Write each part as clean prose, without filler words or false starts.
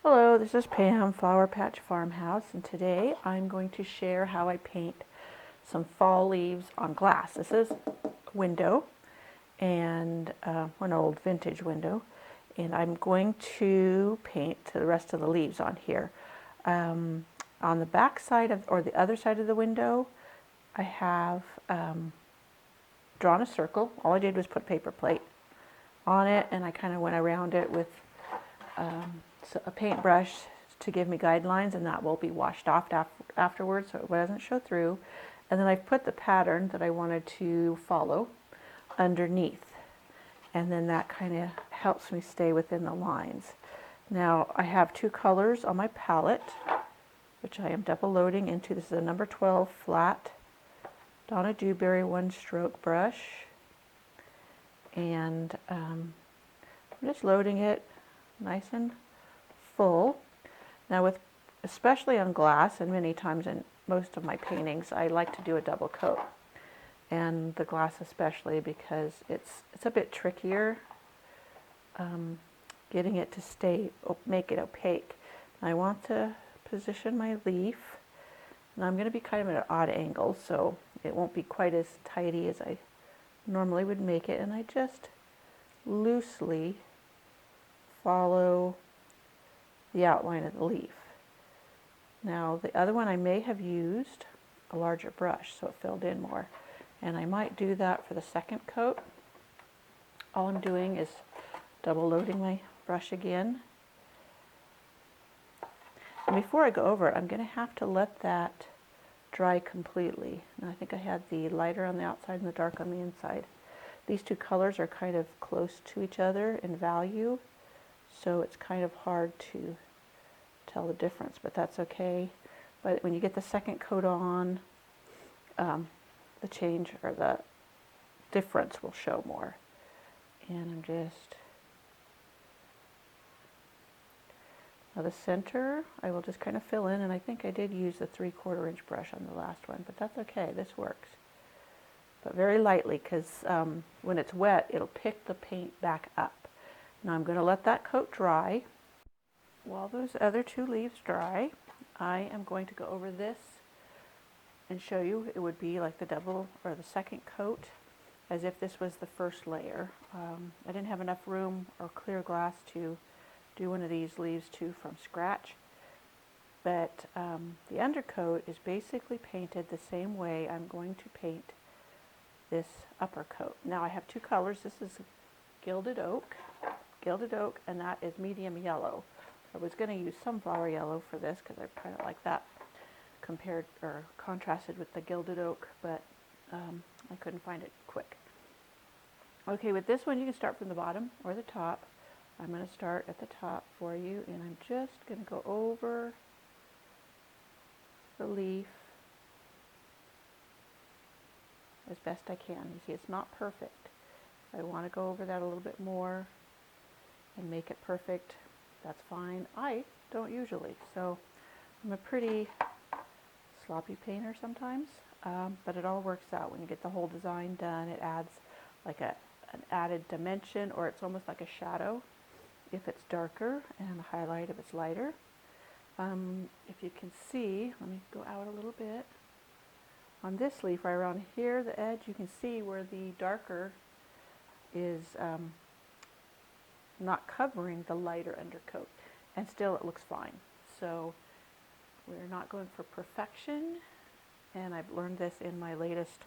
Hello, this is Pam, Flower Patch Farmhouse, and today I'm going to share how I paint some fall leaves on glass. This is a window, and an old vintage window, and I'm going to paint the rest of the leaves on here. On the back side of, or the other side of the window, I have drawn a circle. All I did was put paper plate on it, and I kind of went around it with a paintbrush to give me guidelines, and that will be washed off afterwards so it doesn't show through. And then I've put the pattern that I wanted to follow underneath, and then that kind of helps me stay within the lines. Now I have two colors on my palette, which I am double loading into. This is a number 12 flat Donna Dewberry one stroke brush, and I'm just loading it nice and full. Now especially on glass, and many times in most of my paintings, I like to do a double coat, and the glass especially, because it's a bit trickier getting it to make it opaque. I want to position my leaf, and I'm going to be kind of at an odd angle, so it won't be quite as tidy as I normally would make it, and I just loosely follow the outline of the leaf. Now the other one I may have used a larger brush so it filled in more, and I might do that for the second coat. All I'm doing is double loading my brush again. And before I go over it, I'm going to have to let that dry completely. And I think I had the lighter on the outside and the dark on the inside. These two colors are kind of close to each other in value, so it's kind of hard to tell the difference, but that's okay. But when you get the second coat on, the change or the difference will show more. And I'm just, now the center I will just kind of fill in, and I think I did use the 3/4 inch brush on the last one, but that's okay, this works. But very lightly, because when it's wet it'll pick the paint back up. Now I'm going to let that coat dry. While those other two leaves dry, I am going to go over this and show you it would be like the double or the second coat, as if this was the first layer. I didn't have enough room or clear glass to do one of these leaves too from scratch, but the undercoat is basically painted the same way I'm going to paint this upper coat. Now I have two colors. This is gilded oak, and that is medium yellow. I was going to use sunflower yellow for this because I kind of like that compared or contrasted with the gilded oak, but I couldn't find it quick. Okay, with this one you can start from the bottom or the top. I'm going to start at the top for you, and I'm just going to go over the leaf as best I can. You see, it's not perfect. I want to go over that a little bit more and make it perfect. That's fine. I don't usually, so I'm a pretty sloppy painter sometimes, but it all works out. When you get the whole design done, it adds like an added dimension, or it's almost like a shadow if it's darker, and a highlight if it's lighter. If you can see, let me go out a little bit. On this leaf right around here, the edge, you can see where the darker is not covering the lighter undercoat, and still it looks fine. So we're not going for perfection, and I've learned this in my latest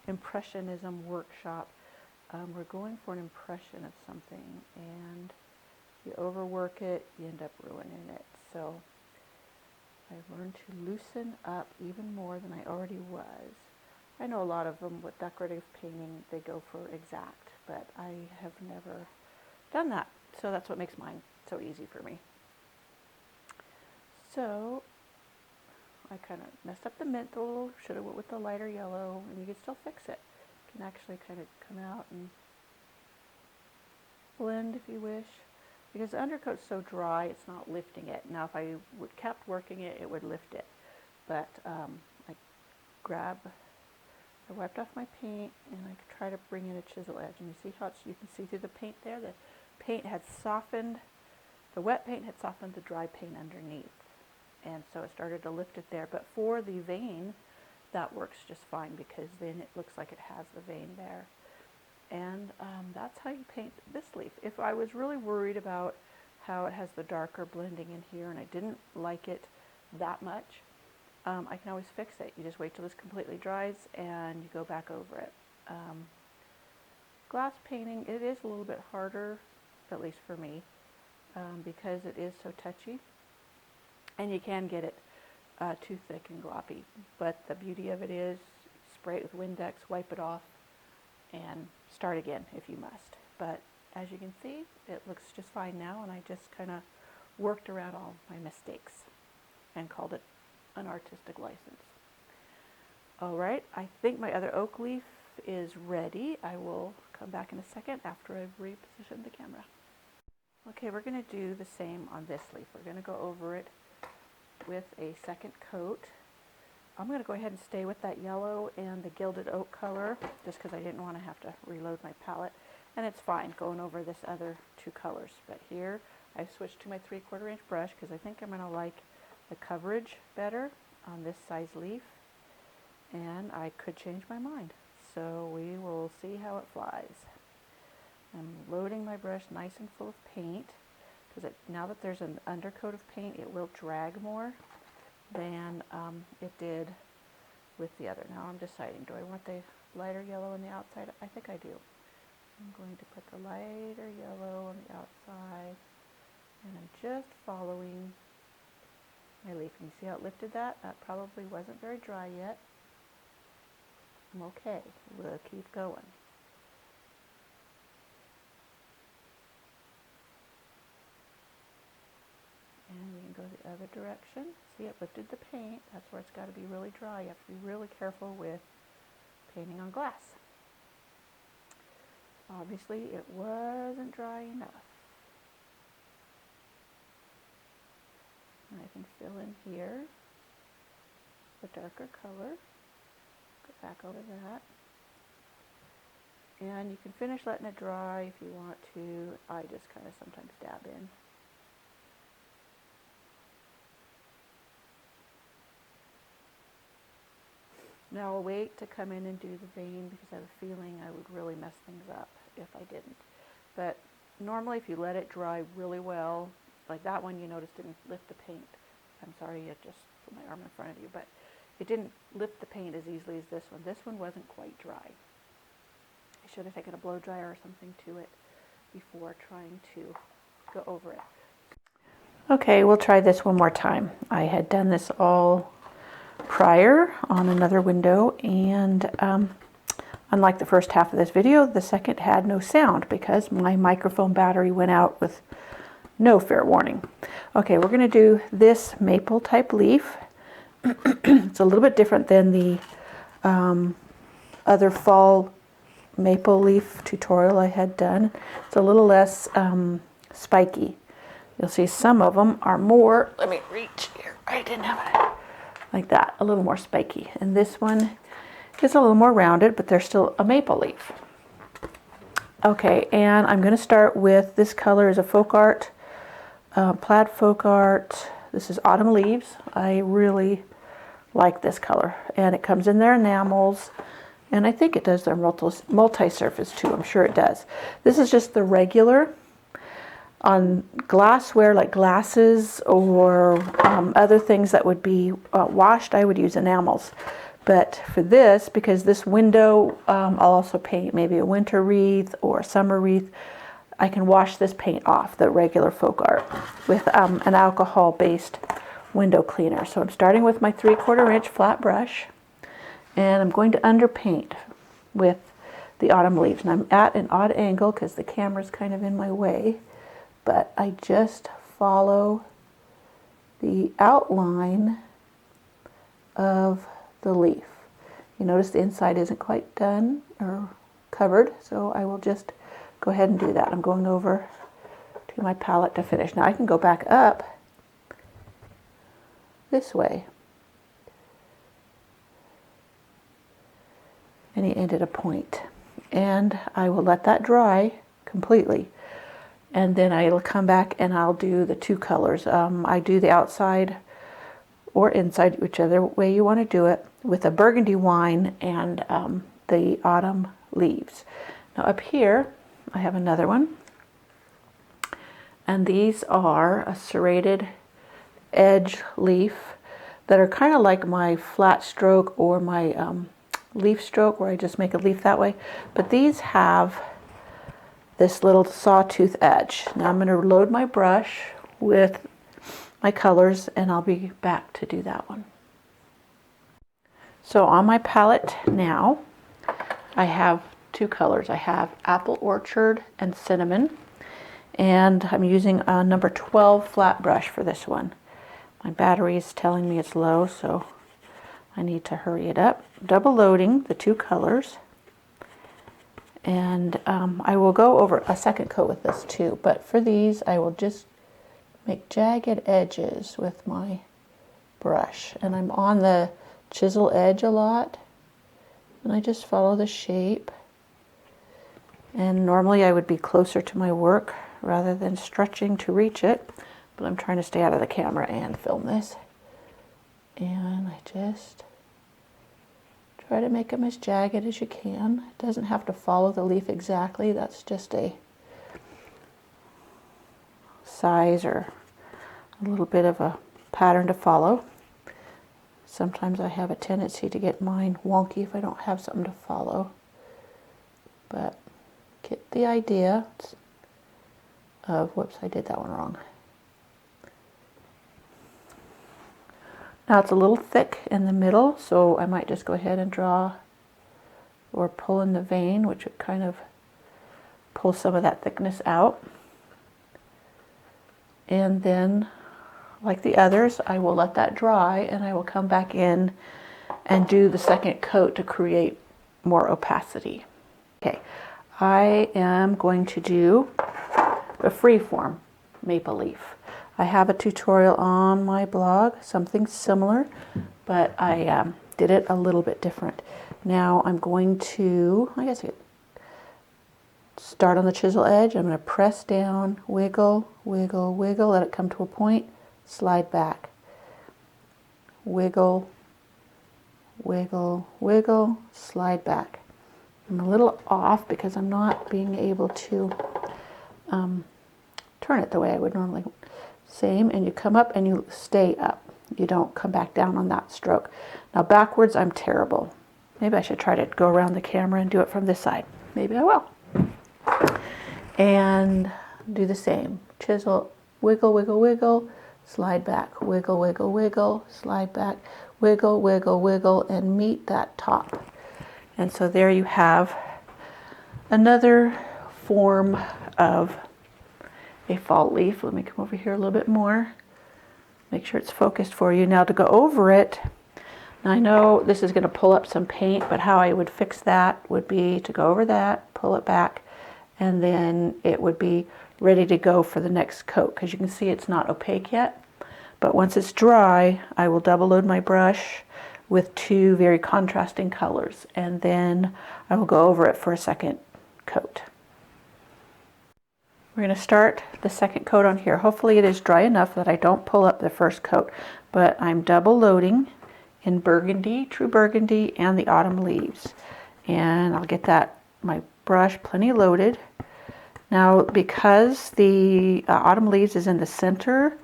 Impressionism workshop. We're going for an impression of something, and you overwork it, you end up ruining it. So I've learned to loosen up even more than I already was. I know a lot of them with decorative painting, they go for exact, but I have never done that. So that's what makes mine so easy for me. So I kind of messed up the mint a little, should have went with the lighter yellow, and you can still fix it. You can actually kind of come out and blend if you wish, because the undercoat's so dry it's not lifting it. Now if I kept working it, it would lift it, but I wiped off my paint, and I try to bring in a chisel edge, and you see how you can see through the paint there. The paint had softened The wet paint had softened the dry paint underneath, and so it started to lift it there. But for the vein, that works just fine because then it looks like it has the vein there. And that's how you paint this leaf. If I was really worried about how it has the darker blending in here and I didn't like it that much, I can always fix it. You just wait till this completely dries and you go back over it. Glass painting, it is a little bit harder, at least for me, because it is so touchy, and you can get it too thick and gloppy. But the beauty of it is, spray it with Windex, wipe it off, and start again if you must. But as you can see, it looks just fine now, and I just kind of worked around all my mistakes and called it an artistic license. All right, I think my other oak leaf is ready. I will come back in a second after I've repositioned the camera. Okay, we're going to do the same on this leaf. We're going to go over it with a second coat. I'm going to go ahead and stay with that yellow and the gilded oak color just because I didn't want to have to reload my palette. And it's fine going over this other two colors. But here I've switched to my 3/4 inch brush because I think I'm going to like the coverage better on this size leaf. And I could change my mind. So we will see how it flies. I'm loading my brush nice and full of paint because now that there's an undercoat of paint, it will drag more than it did with the other. Now I'm deciding, do I want the lighter yellow on the outside? I think I do. I'm going to put the lighter yellow on the outside, and I'm just following my leaf. And you see how it lifted that? That probably wasn't very dry yet. I'm okay. We'll keep going. And we can go the other direction. See, it lifted the paint. That's where it's got to be really dry. You have to be really careful with painting on glass. Obviously, it wasn't dry enough. And I can fill in here the darker color. Go back over that. And you can finish letting it dry if you want to. I just kind of sometimes dab in. Now I'll wait to come in and do the vein because I have a feeling I would really mess things up if I didn't. But normally if you let it dry really well, like that one you notice didn't lift the paint. I'm sorry, I just put my arm in front of you, but it didn't lift the paint as easily as this one. This one wasn't quite dry. I should have taken a blow dryer or something to it before trying to go over it. Okay, we'll try this one more time. I had done this all prior on another window, and unlike the first half of this video, the second had no sound because my microphone battery went out with no fair warning. Okay, we're going to do this maple type leaf. It's a little bit different than the other fall maple leaf tutorial I had done. It's a little less spiky. You'll see some of them are more, let me reach here, I didn't have it, like that, a little more spiky. And this one is a little more rounded, but they're still a maple leaf. Okay, and I'm going to start with, this color is a folk art, plaid folk art. This is Autumn Leaves. I really like this color, and it comes in their enamels, and I think it does their multi-surface too. I'm sure it does. This is just the regular. On glassware like glasses or other things that would be washed, I would use enamels. But for this, because this window, I'll also paint maybe a winter wreath or a summer wreath, I can wash this paint off, the regular folk art, with an alcohol-based window cleaner. So I'm starting with my 3/4 inch flat brush, and I'm going to underpaint with the Autumn Leaves. And I'm at an odd angle because the camera's kind of in my way, but I just follow the outline of the leaf. You notice the inside isn't quite done or covered, so I will just go ahead and do that. I'm going over to my palette to finish. Now I can go back up this way. And you end at a point. And I will let that dry completely. And then I'll come back and I'll do the two colors. I do the outside or inside, whichever way you want to do it, with a burgundy wine and the autumn leaves. Now up here, I have another one. And these are a serrated edge leaf that are kind of like my flat stroke or my leaf stroke, where I just make a leaf that way. But these have this little sawtooth edge. Now I'm going to load my brush with my colors and I'll be back to do that one. So on my palette now, I have two colors. I have Apple Orchard and Cinnamon, and I'm using a number 12 flat brush for this one. My battery is telling me it's low, so I need to hurry it up. Double loading the two colors. And I will go over a second coat with this too, but for these I will just make jagged edges with my brush. And I'm on the chisel edge a lot, and I just follow the shape. And normally I would be closer to my work rather than stretching to reach it, but I'm trying to stay out of the camera and film this. And I just try to make them as jagged as you can. It doesn't have to follow the leaf exactly. That's just a size or a little bit of a pattern to follow. Sometimes I have a tendency to get mine wonky if I don't have something to follow. But get the idea of, whoops, I did that one wrong. Now it's a little thick in the middle, so I might just go ahead and draw or pull in the vein, which would kind of pull some of that thickness out. And then, like the others, I will let that dry and I will come back in and do the second coat to create more opacity. Okay, I am going to do a freeform maple leaf. I have a tutorial on my blog, something similar, but I did it a little bit different. Now I'm going to, I guess, start on the chisel edge. I'm going to press down, wiggle, wiggle, wiggle, let it come to a point, slide back. Wiggle, wiggle, wiggle, slide back. I'm a little off because I'm not being able to turn it the way I would normally. Same, and you come up and you stay up. You don't come back down on that stroke. Now backwards, I'm terrible. Maybe I should try to go around the camera and do it from this side. Maybe I will. And do the same. Chisel, wiggle, wiggle, wiggle, slide back. Wiggle, wiggle, wiggle, slide back. Wiggle, wiggle, wiggle, and meet that top. And so there you have another form of a fall leaf. Let me come over here a little bit more. Make sure it's focused for you. Now to go over it, now I know this is going to pull up some paint, but how I would fix that would be to go over that, pull it back, and then it would be ready to go for the next coat, because you can see it's not opaque yet. But once it's dry, I will double load my brush with two very contrasting colors, and then I will go over it for a second coat. We're going to start the second coat on here. Hopefully it is dry enough that I don't pull up the first coat, but I'm double loading in burgundy, true burgundy, and the autumn leaves. And I'll get my brush plenty loaded. Now because the autumn leaves is in the center,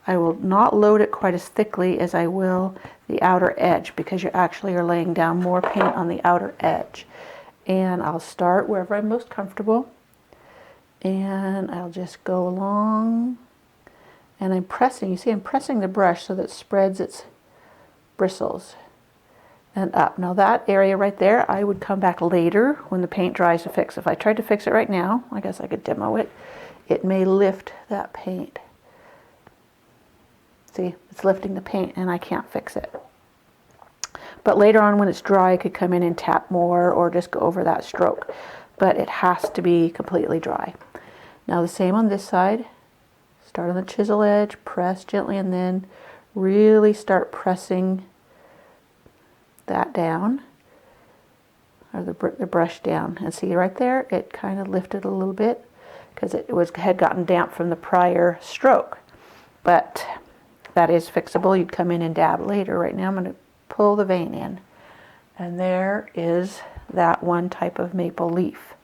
I will not load it quite as thickly as I will the outer edge, because you actually are laying down more paint on the outer edge. And I'll start wherever I'm most comfortable. And I'll just go along, and I'm pressing, you see I'm pressing the brush so that it spreads its bristles and up. Now that area right there, I would come back later when the paint dries to fix. If I tried to fix it right now, I guess I could demo it, it may lift that paint. See, it's lifting the paint and I can't fix it. But later on when it's dry, I could come in and tap more or just go over that stroke. But it has to be completely dry. Now the same on this side. Start on the chisel edge, press gently, and then really start pressing that down, or the brush down. And see right there, it kind of lifted a little bit. because had gotten damp from the prior stroke. But that is fixable. You'd come in and dab later. Right now I'm going to pull the vein in. And there is that one type of maple leaf.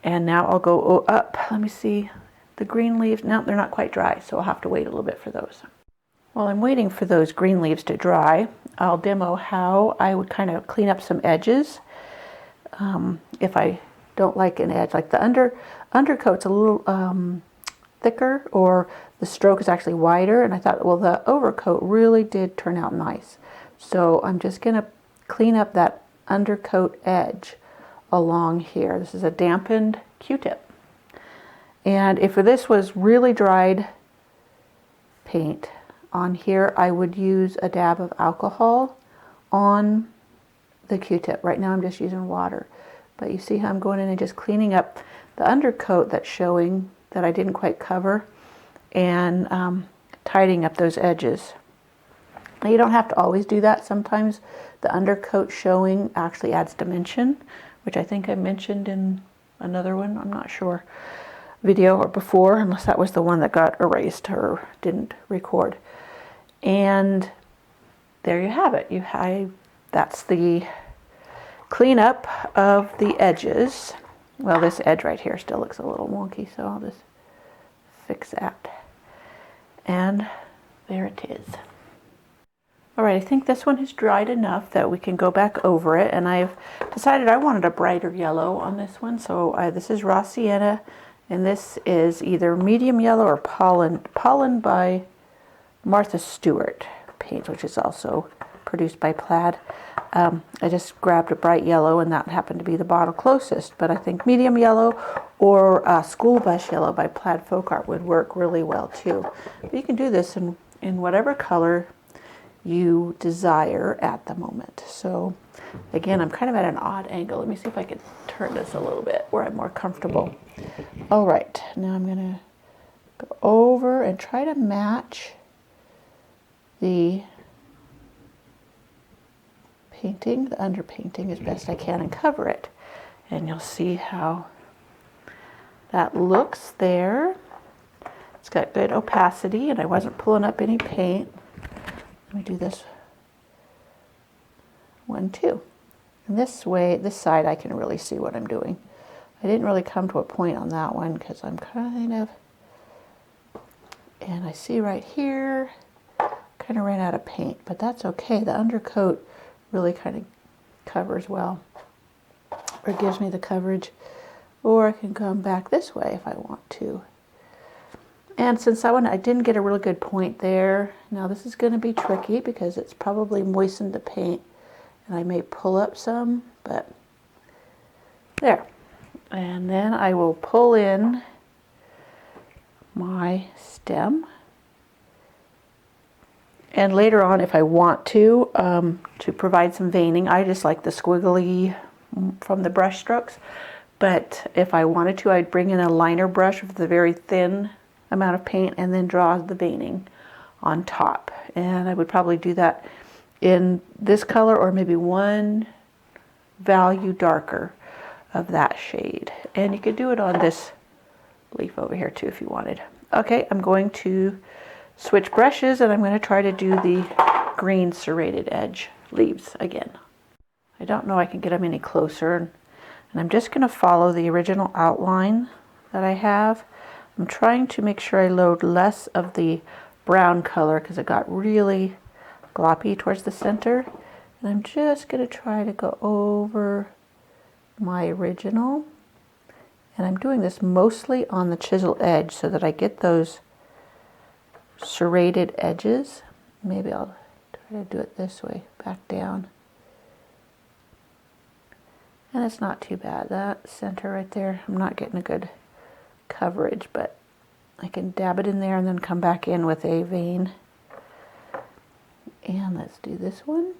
And now I'll go up. Let me see. The green leaves, no, they're not quite dry, so I'll have to wait a little bit for those. While I'm waiting for those green leaves to dry, I'll demo how I would kind of clean up some edges. If I don't like an edge, like the undercoat's a little thicker, or the stroke is actually wider, and I thought, well, the overcoat really did turn out nice. So I'm just going to clean up that undercoat edge along here. This is a dampened Q-tip. And if this was really dried paint on here, I would use a dab of alcohol on the Q-tip. Right now I'm just using water. But you see how I'm going in and just cleaning up the undercoat that's showing that I didn't quite cover, and tidying up those edges. Now you don't have to always do that. Sometimes the undercoat showing actually adds dimension, which I think I mentioned in another one, I'm not sure, video or before, unless that was the one that got erased or didn't record. And there you have it. That's the cleanup of the edges. Well, this edge right here still looks a little wonky, so I'll just fix that. And there it is. All right, I think this one has dried enough that we can go back over it, and I've decided I wanted a brighter yellow on this one, so this is raw sienna, and this is either medium yellow or pollen by Martha Stewart paint, which is also produced by Plaid. I just grabbed a bright yellow, and that happened to be the bottle closest, but I think medium yellow or school bus yellow by Plaid Folk Art would work really well too. But you can do this in whatever color you desire at the moment. So again, I'm kind of at an odd angle. Let me see if I can turn this a little bit where I'm more comfortable. All right, now I'm going to go over and try to match the painting, the underpainting, as best I can and cover it. And you'll see how that looks there. It's got good opacity, and I wasn't pulling up any paint. Let me do this one too. And this way, this side, I can really see what I'm doing. I didn't really come to a point on that one because I'm kind of, and I see right here, kind of ran out of paint, but that's okay. The undercoat really kind of covers well, or gives me the coverage, or I can come back this way if I want to. And since I didn't get a really good point there, now this is going to be tricky because it's probably moistened the paint, and I may pull up some, but there. And then I will pull in my stem. And later on, if I want to provide some veining, I just like the squiggly from the brush strokes. But if I wanted to, I'd bring in a liner brush with a very thin amount of paint and then draw the veining on top. And I would probably do that in this color, or maybe one value darker of that shade. And you could do it on this leaf over here too if you wanted. Okay, I'm going to switch brushes, and I'm going to try to do the green serrated edge leaves again. I don't know I can get them any closer, and I'm just going to follow the original outline that I have. I'm trying to make sure I load less of the brown color because it got really gloppy towards the center, and I'm just going to try to go over my original, and I'm doing this mostly on the chisel edge so that I get those serrated edges. Maybe I'll try to do it this way, back down. And it's not too bad. That center right there, I'm not getting a good coverage, but I can dab it in there and then come back in with a vein. And let's do this one.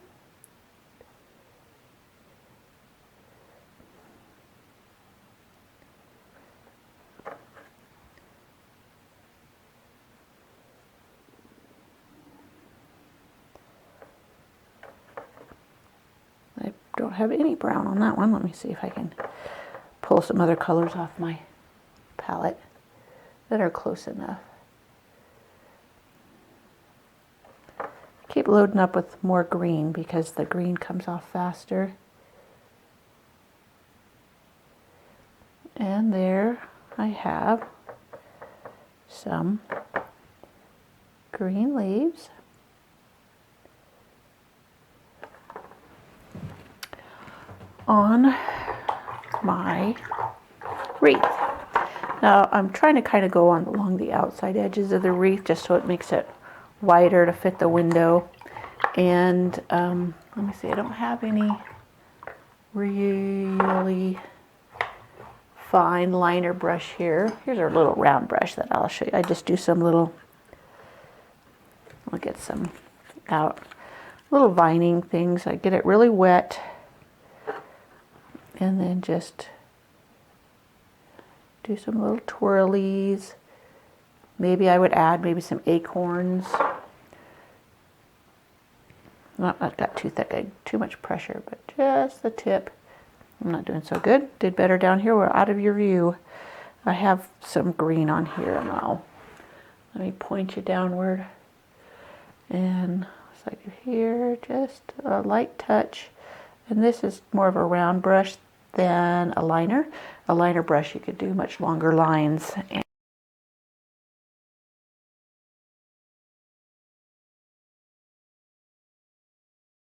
I don't have any brown on that one. Let me see if I can pull some other colors off my palette. palette that are close enough. Keep loading up with more green because the green comes off faster. And there I have some green leaves. On my wreath. Now I'm trying to kind of go on along the outside edges of the wreath just so it makes it wider to fit the window. And let me see, I don't have any really fine liner brush here. Here's our little round brush that I'll show you. I just do some little, I'll get some out, little vining things. I get it really wet and then just do some little twirlies. Maybe I would add maybe some acorns. Not got too thick, too much pressure, but just the tip. I'm not doing so good. Did better down here. We're out of your view. I have some green on here now. Let me point you downward. And it's like here, just a light touch. And this is more of a round brush than a liner. A liner brush, you could do much longer lines.